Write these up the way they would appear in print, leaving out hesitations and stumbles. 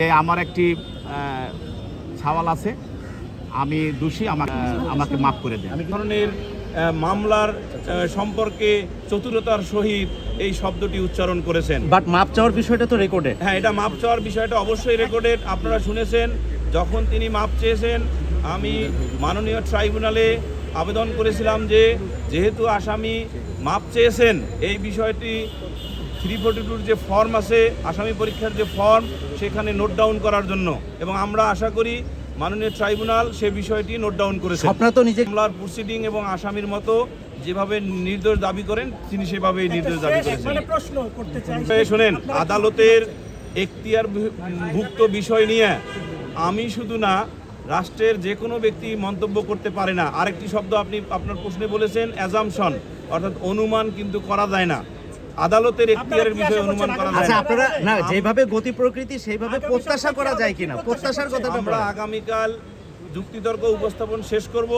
আমার একটি সওয়াল আছে, আমি দোষী, আমাকে মাফ করে দেন। এই ধরনের মামলার সম্পর্কে চতুরতার সহিত এই শব্দটি উচ্চারণ করেছেন। বাট মাপ চাওয়ার বিষয়টা তো রেকর্ডেড। হ্যাঁ, এটা মাপ চাওয়ার বিষয়টা অবশ্যই রেকর্ডেড। আপনারা শুনেছেন যখন তিনি মাপ চেয়েছেন, আমি মাননীয় ট্রাইব্যুনালে আবেদন করেছিলাম যে যেহেতু আসামি মাপ চেয়েছেন, এই বিষয়টি 342 যে ফর্ম আছে, আসামি পরীক্ষার যে ফর্ম, সেখানে নোট ডাউন করার জন্য, এবং আমরা আশা করি মাননীয় ট্রাইব্যুনাল সে বিষয়টি নোট ডাউন করেছেন। আপনারা তো নিজে মামলার প্রসিডিং এবং আসামির মতো যেভাবে নির্দোষ দাবি করেন তিনি সেভাবেই নির্দোষ দাবি করেছেন। শোনেন, আদালতের এখতিয়ার ভুক্ত বিষয় নিয়ে আমি শুধু না, রাষ্ট্রের যে কোনো ব্যক্তি মন্তব্য করতে পারে না। আরেকটি শব্দ আপনি আপনার প্রশ্নে বলেছেন, অ্যাজাম্পশন, অর্থাৎ অনুমান কিন্তু করা যায় না। আদালতের এখতিয়ারের বিষয়ে অনুমান করা যায় আচ্ছা, না। আপনারা না যেভাবে গতি প্রকৃতি সেইভাবে প্রত্যাশা করা যায় কিনা, প্রত্যাশার কথাটা আমরা আগামীকাল যুক্তিতর্ক উপস্থাপন শেষ করব,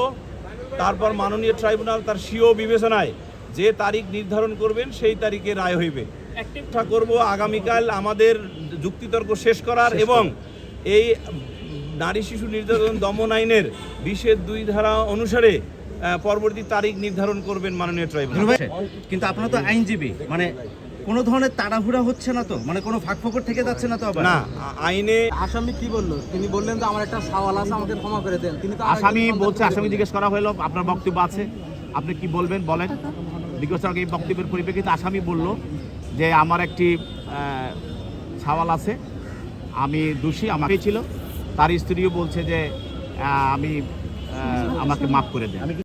তারপর মাননীয় ট্রাইব্যুনাল তার স্বীয় বিবেচনায় যে তারিখ নির্ধারণ করবেন সেই তারিখে রায় হইবে। চেষ্টা করব আগামীকাল আমাদের যুক্তিতর্ক শেষ করার, এবং এই নারী শিশু নির্যাতন দমন আইনের 20(2) ধারা অনুসারে পরবর্তী তারিখ নির্ধারণ করবেন মাননীয় ট্রাইব্যুনাল। কিন্তু আপনারা তো আইনজীবী, মানে কোনো ধরনের তাড়াহুড়া হচ্ছে না তো, মানে কোনো ফাঁকফোকর থেকে যাচ্ছে না তো? আবার না, আইনে আসামি কি বললো? তিনি বললেন যে আমার একটা সওয়াল আছে, আমাকে ক্ষমা করে দেন। তিনি তো আসামি বলছে, আসামি জিজ্ঞেস করা হলো আপনার বক্তব্য আছে, আপনি কি বলবেন বলেন। জিজ্ঞাসা এই বক্তব্যের পরিপ্রেক্ষিতে আসামি বলল যে আমার একটি সওয়াল আছে, আমি দোষী, আমাকে ছিল। তার স্ত্রীও বলছে যে আমাকে মাফ করে দেন।